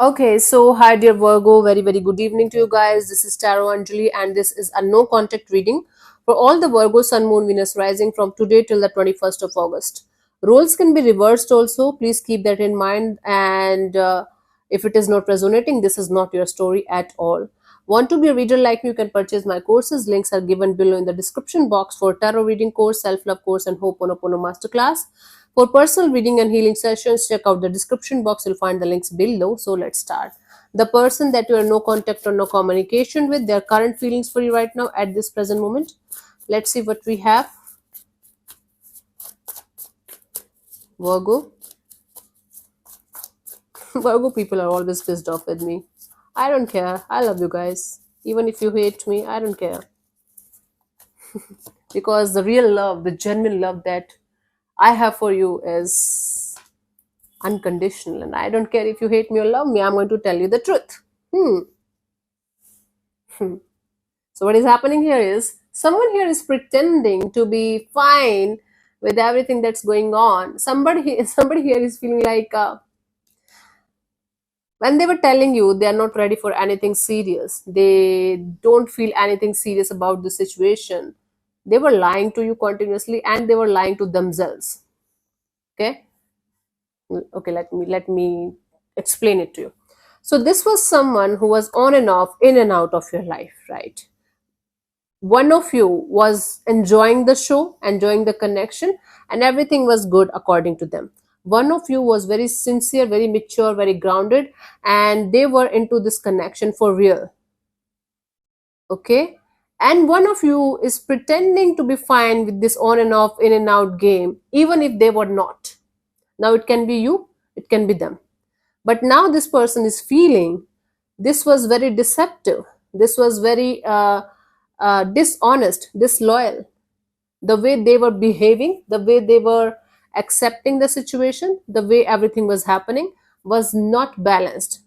Okay, so hi dear Virgo, very very good evening to you guys. This is Tarot Anjali and this is a no contact reading for all the Virgo Sun Moon Venus rising from today till the 21st of August. Roles can be reversed also, please keep that in mind, and if it is not resonating, this is not your story at all. Want to be a reader like me, you can purchase my courses. Links are given below in the description box for tarot reading course, self-love course and Ho'oponopono masterclass. For personal reading and healing sessions, check out the description box. You'll find the links below. So let's start. The person that you are no contact or no communication with, their current feelings for you right now at this present moment. Let's see what we have. Virgo. Virgo people are always pissed off with me. I don't care. I love you guys. Even if you hate me, I don't care. Because the real love, the genuine love that I have for you is unconditional. And I don't care if you hate me or love me, I'm going to tell you the truth. Hmm. So what is happening here is someone here is pretending to be fine with everything that's going on. Somebody here is feeling like when they were telling you they are not ready for anything serious, they don't feel anything serious about the situation. They were lying to you continuously and they were lying to themselves. Okay, okay, let me explain it to you. So this was someone who was on and off, in and out of your life, right? One of you was enjoying the show, enjoying the connection, and everything was good according to them. One of you was very sincere, very mature, very grounded, and they were into this connection for real. Okay? And one of you is pretending to be fine with this on and off, in and out game, even if they were not. Now it can be you, it can be them. But now this person is feeling this was very deceptive, this was very dishonest, disloyal. The way they were behaving, the way they were accepting the situation, the way everything was happening was not balanced,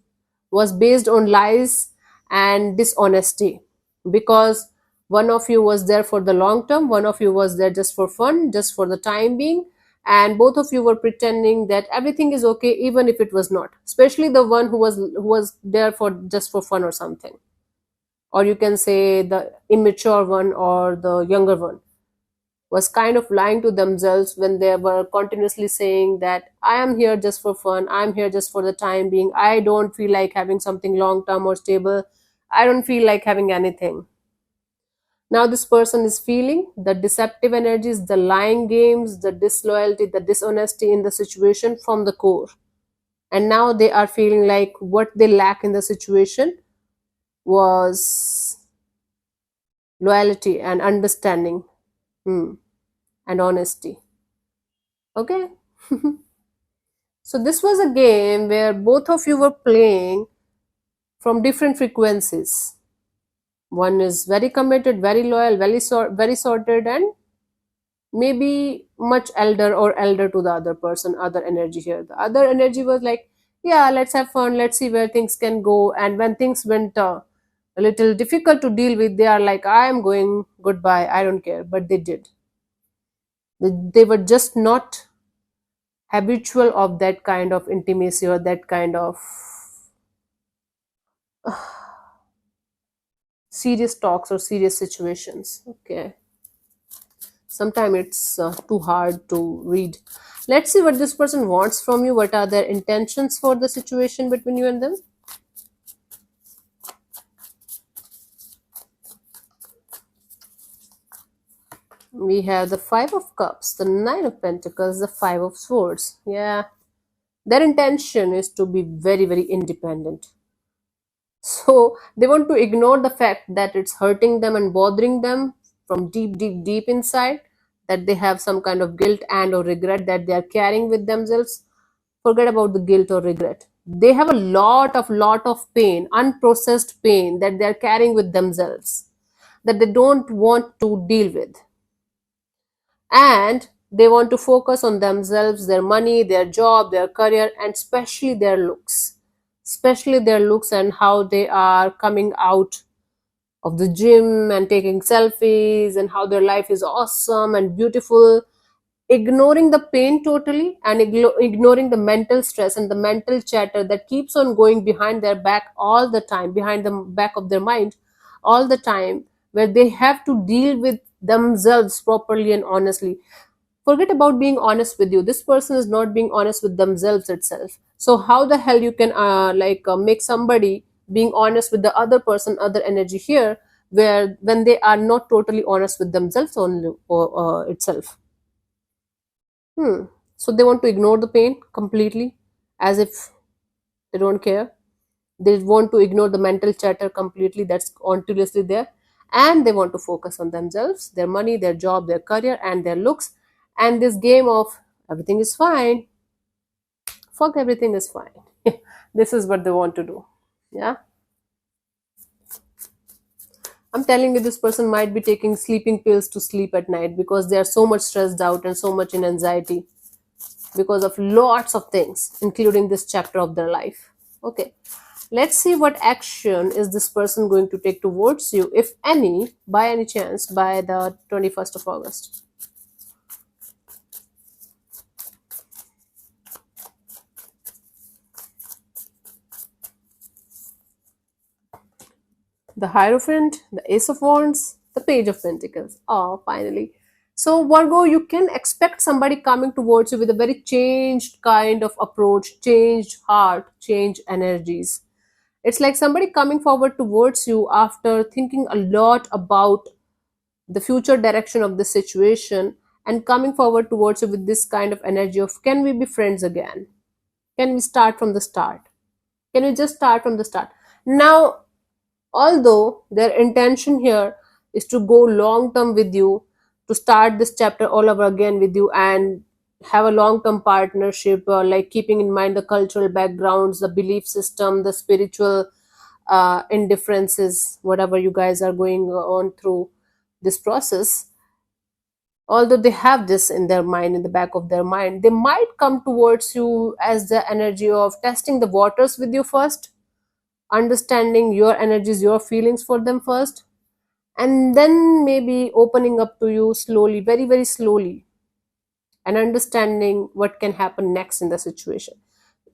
was based on lies and dishonesty. Because one of you was there for the long term, one of you was there just for fun, just for the time being, and both of you were pretending that everything is okay even if it was not, especially the one who was there for just for fun or something, or you can say the immature one or the younger one was kind of lying to themselves when they were continuously saying that I am here just for fun, I'm here just for the time being, I don't feel like having something long term or stable, I don't feel like having anything. Now this person is feeling the deceptive energies, the lying games, the disloyalty, the dishonesty in the situation from the core. And now they are feeling like what they lack in the situation was loyalty and understanding, and honesty. Okay. So this was a game where both of you were playing from different frequencies. One is very committed, very loyal, very sorted, and maybe much elder to the other person, other energy here. The other energy was like, yeah, let's have fun, let's see where things can go. And when things went a little difficult to deal with, they are like, I am going, goodbye, I don't care. But they did. They were just not habitual of that kind of intimacy or that kind of serious talks or serious situations. Okay, sometimes it's too hard to read. Let's see what this person wants from you. What are their intentions for the situation between you and them? We have the Five of Cups, the Nine of Pentacles, the Five of Swords. Yeah, their intention is to be very very independent. So they want to ignore the fact that it's hurting them and bothering them from deep inside, that they have some kind of guilt and or regret that they are carrying with themselves. Forget about the guilt or regret. They have a lot of pain, unprocessed pain that they are carrying with themselves, that they don't want to deal with. And they want to focus on themselves, their money, their job, their career, and especially their looks. Especially their looks and how they are coming out of the gym and taking selfies and how their life is awesome and beautiful. ignoring the pain totally, and ignoring the mental stress and the mental chatter that keeps on going behind their back all the time, behind the back of their mind all the time, where they have to deal with themselves properly and honestly. Forget about being honest with you. This person is not being honest with themselves itself. So how the hell you can make somebody being honest with the other person, other energy here, where when they are not totally honest with themselves only, or itself. So they want to ignore the pain completely, as if they don't care. They want to ignore the mental chatter completely that's continuously there. And they want to focus on themselves, their money, their job, their career, and their looks. And this game of everything is fine, fuck everything is fine. This is what they want to do. Yeah. I'm telling you, this person might be taking sleeping pills to sleep at night because they are so much stressed out and so much in anxiety because of lots of things, including this chapter of their life. Okay, let's see what action is this person going to take towards you, if any, by any chance, by the 21st of August. The Hierophant, the Ace of Wands, the Page of Pentacles. Oh, finally. So, Virgo, you can expect somebody coming towards you with a very changed kind of approach, changed heart, changed energies. It's like somebody coming forward towards you after thinking a lot about the future direction of the situation and coming forward towards you with this kind of energy of, can we be friends again? Can we start from the start? Can we just start from the start? Now, although their intention here is to go long term with you, to start this chapter all over again with you and have a long term partnership, like keeping in mind the cultural backgrounds, the belief system, the spiritual indifferences, whatever you guys are going on through this process. Although they have this in their mind, in the back of their mind, they might come towards you as the energy of testing the waters with you first, understanding your energies, your feelings for them first, and then maybe opening up to you slowly, very, very slowly, and understanding what can happen next in the situation.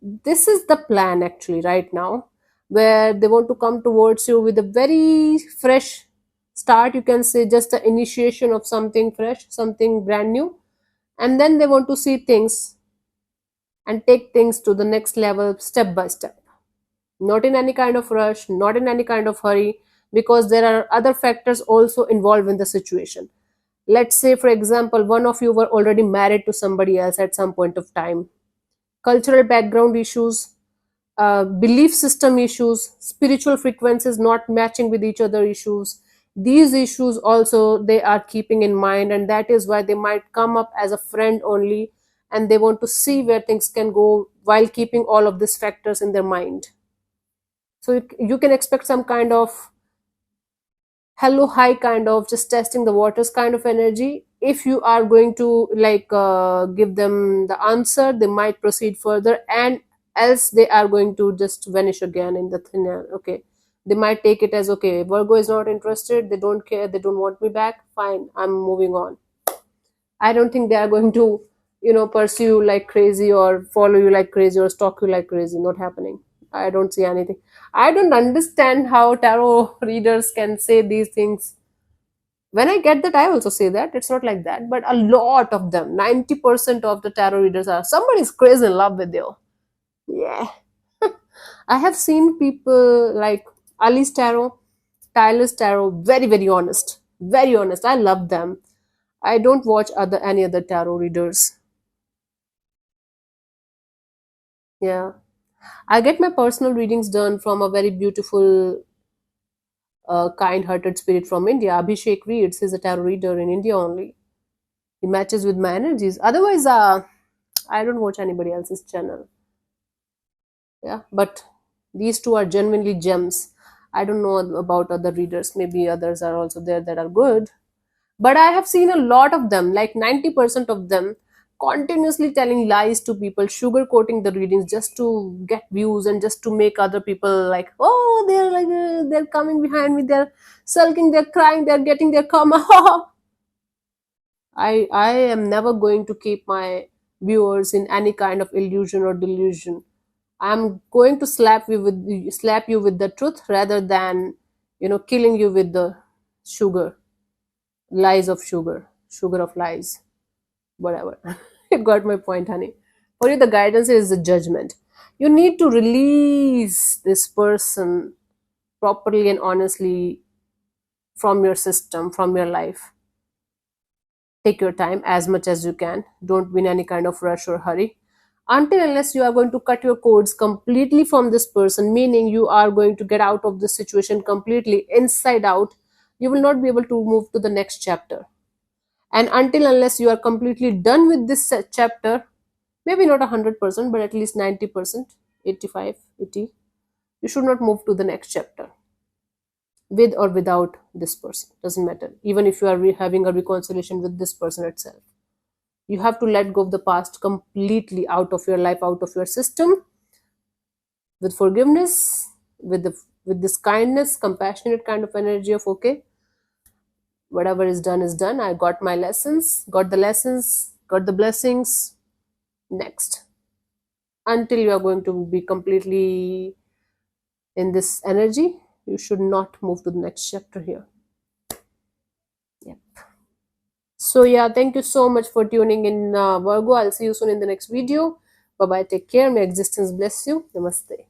This is the plan actually right now, where they want to come towards you with a very fresh start, you can say, just the initiation of something fresh, something brand new. And then they want to see things and take things to the next level step by step, not in any kind of rush, not in any kind of hurry, because there are other factors also involved in the situation. Let's say, for example, one of you were already married to somebody else at some point of time. Cultural background issues, belief system issues, spiritual frequencies not matching with each other issues. These issues also they are keeping in mind, and that is why they might come up as a friend only, and they want to see where things can go while keeping all of these factors in their mind. So you can expect some kind of hello hi kind of just testing the waters kind of energy. If you are going to give them the answer, they might proceed further, and else they are going to just vanish again in the thin air. Okay, they might take it as, okay, Virgo is not interested, they don't care, they don't want me back, fine, I'm moving on. I don't think they are going to pursue you like crazy or follow you like crazy or stalk you like crazy. Not happening. I don't see anything. I don't understand how tarot readers can say these things. When I get that, I also say that. It's not like that. But a lot of them, 90% of the tarot readers are, somebody's crazy in love with you. Yeah. I have seen people like Alice Tarot, Tyler's Tarot, very, very honest. Very honest. I love them. I don't watch any other tarot readers. Yeah. I get my personal readings done from a very beautiful, kind-hearted spirit from India. Abhishek reads. He's a tarot reader in India only. He matches with my energies. Otherwise, I don't watch anybody else's channel. Yeah, but these two are genuinely gems. I don't know about other readers. Maybe others are also there that are good. But I have seen a lot of them, like 90% of them, continuously telling lies to people, sugarcoating the readings just to get views and just to make other people like, oh, they're like, they're coming behind me, they're sulking, they're crying, they're getting their karma. I am never going to keep my viewers in any kind of illusion or delusion. I'm going to slap you with the truth rather than, killing you with the sugar, lies of sugar of lies, whatever. You got my point, honey. For you, the guidance is the judgment. You need to release this person properly and honestly from your system, from your life. Take your time as much as you can. Don't be in any kind of rush or hurry. Until unless you are going to cut your cords completely from this person, meaning you are going to get out of the situation completely inside out, you will not be able to move to the next chapter. And until unless you are completely done with this chapter, maybe not 100%, but at least 90%, 85, 80, you should not move to the next chapter with or without this person. Doesn't matter. Even if you are having a reconciliation with this person itself, you have to let go of the past completely out of your life, out of your system, with forgiveness, with this kindness, compassionate kind of energy of, okay, whatever is done is done. I got my lessons, got the lessons, got the blessings. Next. Until you are going to be completely in this energy, you should not move to the next chapter here. Yep. So yeah, thank you so much for tuning in, Virgo. I'll see you soon in the next video. Bye bye, take care, may existence bless you. Namaste.